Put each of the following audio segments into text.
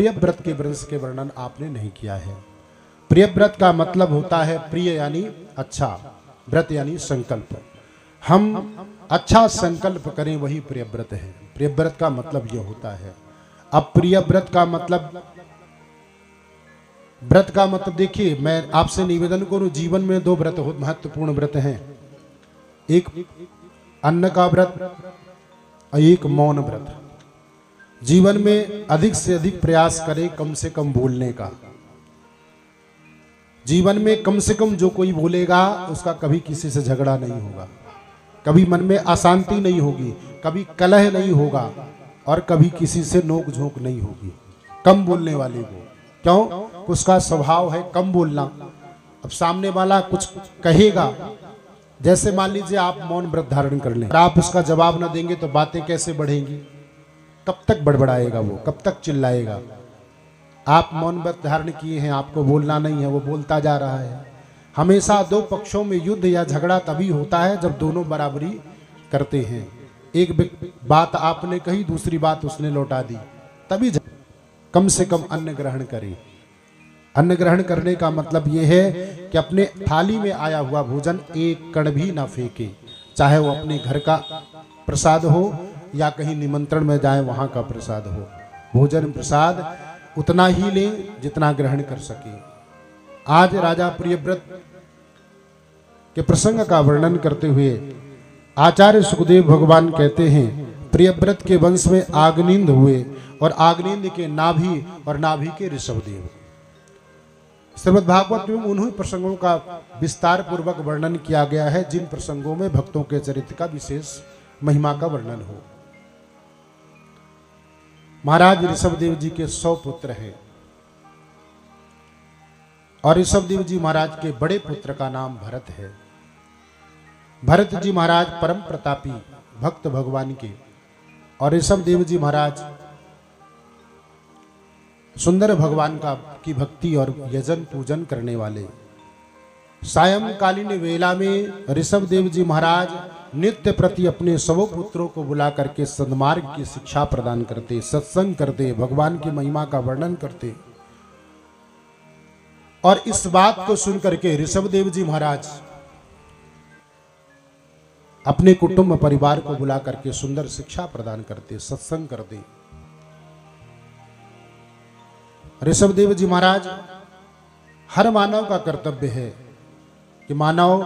प्रियव्रत के वंश के वर्णन आपने नहीं किया है। प्रियव्रत का मतलब होता है प्रिय यानी अच्छा, व्रत यानी संकल्प। हम अच्छा संकल्प करें वही प्रियव्रत है। प्रियव्रत का मतलब यह होता है। अब प्रियव्रत का मतलब, व्रत का मतलब देखिए, मैं आपसे निवेदन करूं, जीवन में दो व्रत महत्वपूर्ण व्रत हैं। एक अन्न का व्रत और एक मौन व्रत। जीवन में अधिक से अधिक प्रयास करें कम से कम बोलने का। जीवन में कम से कम जो कोई बोलेगा उसका कभी किसी से झगड़ा नहीं होगा, कभी मन में अशांति नहीं होगी, कभी कलह नहीं होगा और कभी किसी से नोक झोंक नहीं होगी। कम बोलने वाले को, क्यों? उसका स्वभाव है कम बोलना। अब सामने वाला कुछ कहेगा, जैसे मान लीजिए आप मौन व्रत धारण कर लें, आप उसका जवाब न देंगे तो बातें कैसे बढ़ेंगी? कब तक बड़बड़ाएगा वो, कब तक चिल्लाएगा? आप मौन व्रत धारण किए हैं, आपको बोलना नहीं है, वो बोलता जा रहा है। हमेशा दो पक्षों में युद्ध या झगड़ा तभी होता है जब दोनों बराबरी करते हैं। एक बात आपने कही, दूसरी बात उसने लौटा दी, तभी कम से कम अन्न ग्रहण करें। अन्न ग्रहण करने का मतलब यह है कि अपने थाली में आया हुआ भोजन एक कण भी ना फेंके, चाहे वो अपने घर का प्रसाद हो या कहीं निमंत्रण में जाए वहां का प्रसाद हो। भोजन प्रसाद उतना ही लें जितना ग्रहण कर सके। आज राजा प्रियव्रत के प्रसंग का वर्णन करते हुए आचार्य सुखदेव भगवान कहते हैं, प्रियव्रत के वंश में आग्निंद हुए और आग्निंद के नाभि और नाभि के ऋषभदेव। श्रीमद् भागवत में उन्हीं प्रसंगों का विस्तार पूर्वक वर्णन किया गया है जिन प्रसंगों में भक्तों के चरित्र का विशेष महिमा का वर्णन हो। महाराज ऋषभदेव जी के 100 पुत्र हैं और ऋषभदेव जी महाराज के बड़े पुत्र का नाम भरत है। भरत जी महाराज परम प्रतापी भक्त भगवान के, और ऋषभदेव जी महाराज सुंदर भगवान की भक्ति और यजन पूजन करने वाले। सायंकालीन वेला में ऋषभदेव जी महाराज नित्य प्रति अपने 100 पुत्रों को बुला करके सन्मार्ग की शिक्षा प्रदान करते, सत्संग करते, भगवान की महिमा का वर्णन करते। और इस बात को सुनकर के ऋषभदेव जी महाराज अपने कुटुंब परिवार को बुला करके सुंदर शिक्षा प्रदान करते, सत्संग करते। ऋषभदेव जी महाराज, हर मानव का कर्तव्य है कि मानव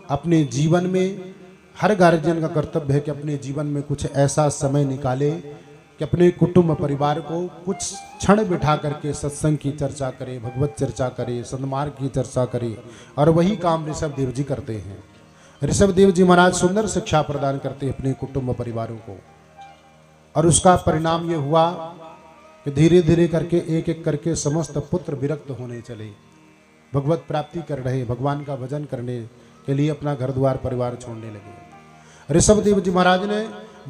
अपने जीवन में, हर गार्जियन का कर्तव्य है कि अपने जीवन में कुछ ऐसा समय निकाले कि अपने कुटुंब परिवार को कुछ क्षण बिठा करके सत्संग की चर्चा करे, भगवत चर्चा करे, सन्मार्ग की चर्चा करे। और वही काम ऋषभदेव जी करते हैं। ऋषभदेव जी महाराज सुंदर शिक्षा प्रदान करते अपने कुटुंब परिवारों को, और उसका परिणाम ये हुआ कि धीरे धीरे करके एक एक करके समस्त पुत्र विरक्त होने चले, भगवत प्राप्ति कर रहे, भगवान का भजन करने के लिए अपना घर द्वार परिवार छोड़ने लगे। ऋषभदेव जी महाराज ने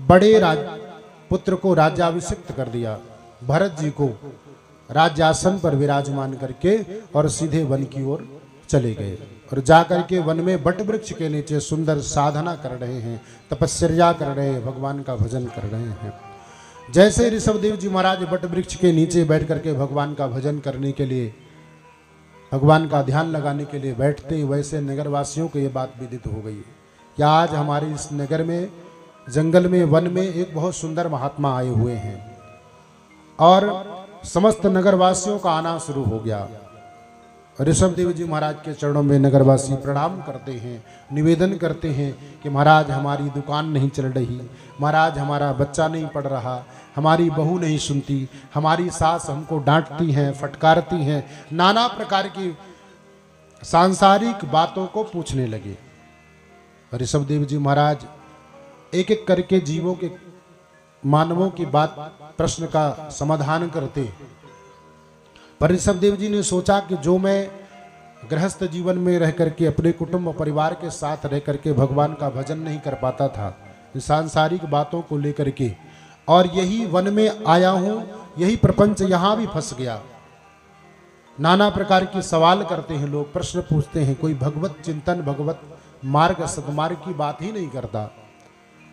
बड़े पुत्र को राज्याभिषिक्त कर दिया, भरत जी को राज्यासन पर विराजमान करके, और सीधे वन की ओर चले गए। और जाकर के वन में बट वृक्ष के नीचे सुंदर साधना कर रहे हैं, तपस्या कर रहे हैं, भगवान का भजन कर रहे हैं। जैसे ऋषभदेव जी महाराज बट वृक्ष के नीचे बैठ करके भगवान का भजन करने के लिए, भगवान का ध्यान लगाने के लिए बैठते, वैसे नगरवासियों को ये बात विदित हो गई कि आज हमारे इस नगर में, जंगल में, वन में एक बहुत सुंदर महात्मा आए हुए हैं। और समस्त नगरवासियों का आना शुरू हो गया। ऋषभदेव जी महाराज के चरणों में नगरवासी प्रणाम करते हैं, निवेदन करते हैं कि महाराज हमारी दुकान नहीं चल रही, महाराज हमारा बच्चा नहीं पढ़ रहा, हमारी बहू नहीं सुनती, हमारी सास हमको डांटती हैं, फटकारती हैं, नाना प्रकार की सांसारिक बातों को पूछने लगे। ऋषभदेव जी महाराज एक एक करके जीवों के, मानवों की बात, प्रश्न का समाधान करते। पर ऋषभदेव जी ने सोचा कि जो मैं गृहस्थ जीवन में रह करके अपने कुटुंब परिवार के साथ रह करके भगवान का भजन नहीं कर पाता था, सांसारिक बातों को लेकर के, और यही वन में आया हूं, यही प्रपंच यहां भी फंस गया। नाना प्रकार की सवाल करते हैं लोग, प्रश्न पूछते हैं, कोई भगवत चिंतन, भगवत मार्ग, सदमार्ग की बात ही नहीं करता।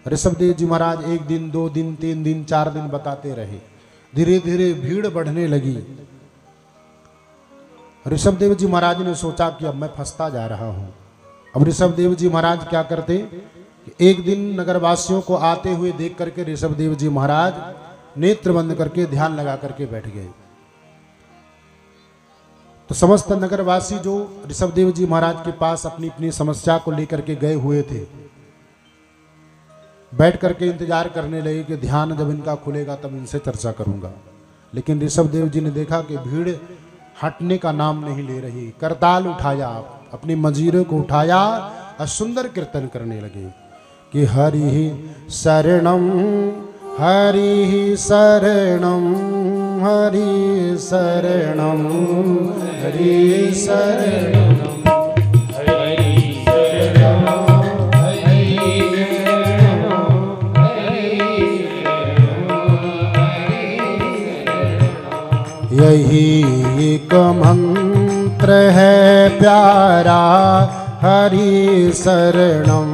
ऋषभदेव जी महाराज 1 दिन, 2 दिन, 3 दिन, 4 दिन बताते रहे, धीरे धीरे भीड़ बढ़ने लगी। ऋषभदेव जी महाराज ने सोचा कि अब मैं फंसता जा रहा हूं। अब ऋषभदेव जी महाराज क्या करते, एक दिन नगरवासियों को आते हुए देख करके ऋषभदेव जी महाराज नेत्र बंद करके ध्यान लगा करके बैठ गए। तो समस्त नगरवासी जो ऋषभदेव जी महाराज के पास अपनी अपनी समस्या को लेकर के गए हुए थे, बैठ करके इंतजार करने लगे कि ध्यान जब इनका खुलेगा तब इनसे चर्चा करूंगा। लेकिन ऋषभदेव जी ने देखा कि भीड़ हटने का नाम नहीं ले रही। करताल उठाया, अपनी मंजीरों को उठाया और सुंदर कीर्तन करने लगे कि हरि शरणम हरि शरणम हरि शरणम हरि शरणम यही एक मंत्र है प्यारा, हरि शरणम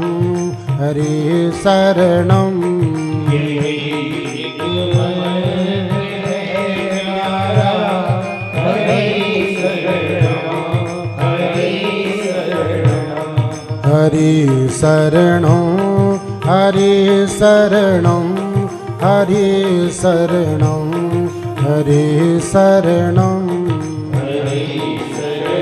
हरि शरणम। हरि शरणम हरि शरणम हरि शरणम हरि शरणम। हरि शरणम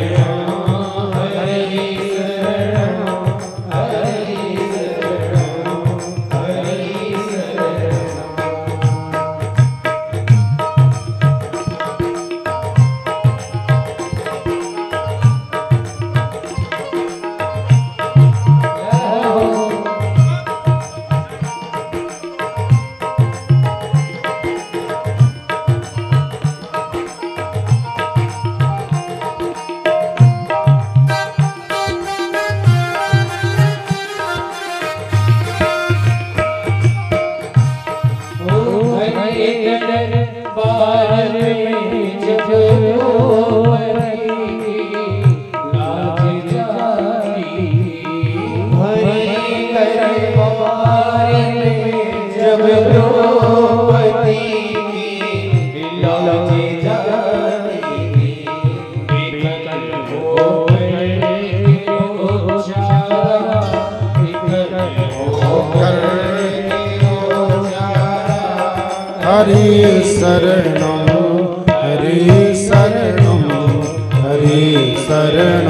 हरि शरणम हरि शरणम हरि शरणम हरि शरणम हरि शरणम।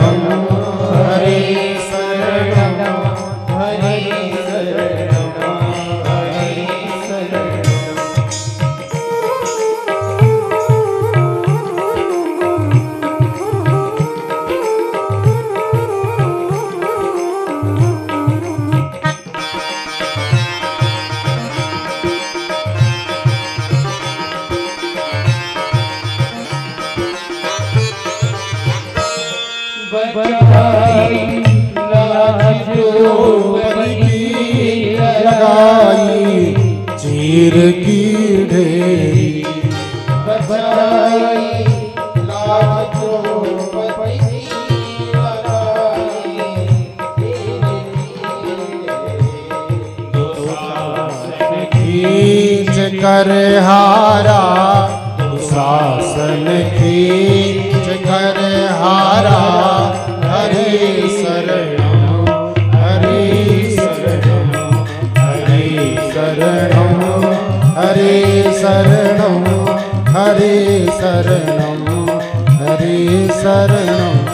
लगाई चीर की ढेरी, बचाई लाज द्रौपदी लगाई दुशासन खींच कर हारा, दुशासन खींच कर हारा। हरि शरणम हरि शरणम हरि शरणम हरि शरणम हरि शरणम हरि शरणम।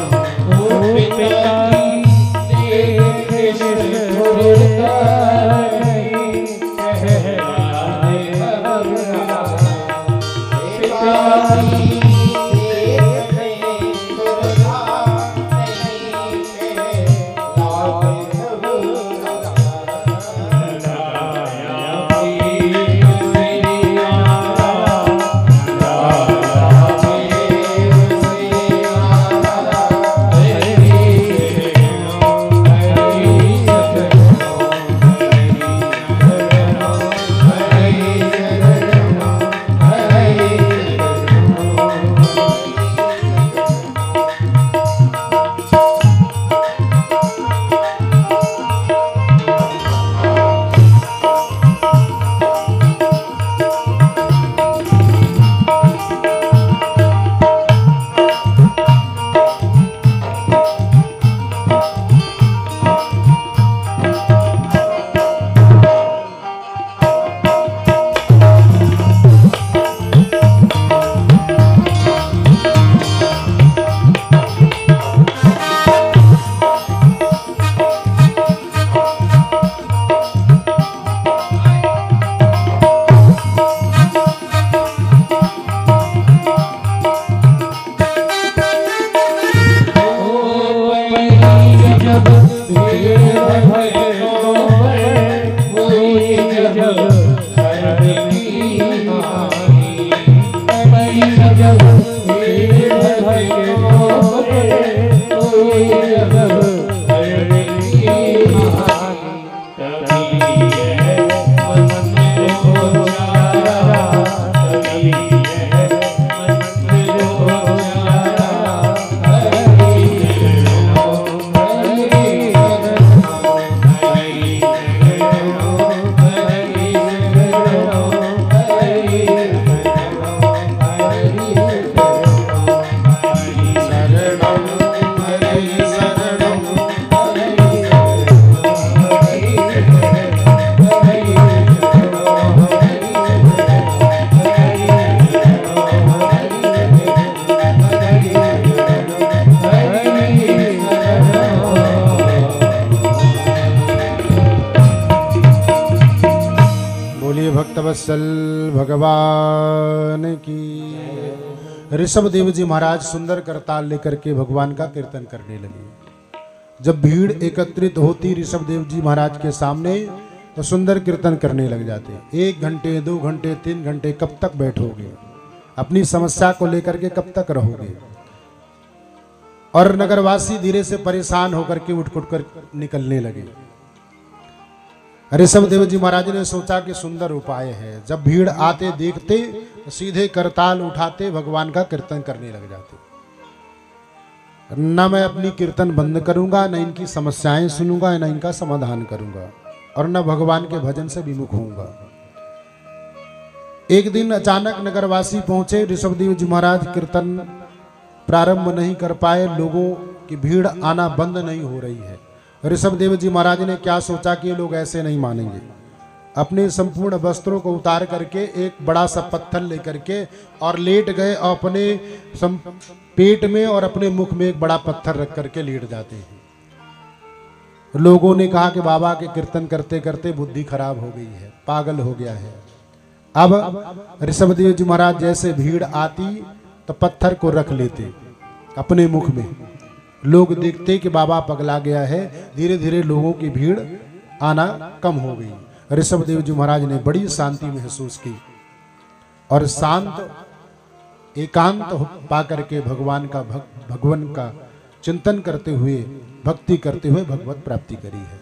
वत्सल भगवान की। ऋषभ देव जी महाराज सुंदर करताल लेकर के भगवान का कीर्तन करने लगे। जब भीड़ एकत्रित होती ऋषभ देव जी महाराज के सामने तो सुंदर कीर्तन करने लग जाते। 1 घंटे 2 घंटे 3 घंटे कब तक बैठोगे? अपनी समस्या को लेकर के कब तक रहोगे? और नगरवासी धीरे से परेशान होकर के उठ कर निकलने लगे। ऋषभ देव जी महाराज ने सोचा कि सुंदर उपाय है। जब भीड़ आते देखते तो सीधे करताल उठाते भगवान का कीर्तन करने लग जाते। न मैं अपनी कीर्तन बंद करूंगा, न इनकी समस्याएं सुनूंगा, न इनका समाधान करूंगा, और न भगवान के भजन से विमुख होऊंगा। एक दिन अचानक नगरवासी पहुंचे। ऋषभ देव जी महाराज कीर्तन प्रारंभ नहीं कर पाए। लोगों की भीड़ आना बंद नहीं हो रही है। ऋषभ देव जी महाराज ने क्या सोचा कि ये लोग ऐसे नहीं मानेंगे। अपने संपूर्ण वस्त्रों को उतार करके एक बड़ा सा पत्थर लेकर के और लेट गए। अपने पेट में और अपने मुख में एक बड़ा पत्थर रख करके लेट जाते हैं। लोगों ने कहा कि बाबा के कीर्तन करते करते बुद्धि खराब हो गई है, पागल हो गया है। अब ऋषभ देव जी महाराज जैसे भीड़ आती तो पत्थर को रख लेते अपने मुख में। लोग देखते कि बाबा पगला गया है। धीरे धीरे लोगों की भीड़ आना कम हो गई। ऋषभ देव जी महाराज ने बड़ी शांति महसूस की और शांत एकांत पा करके भगवान का चिंतन करते हुए, भक्ति करते हुए भगवत प्राप्ति करी है।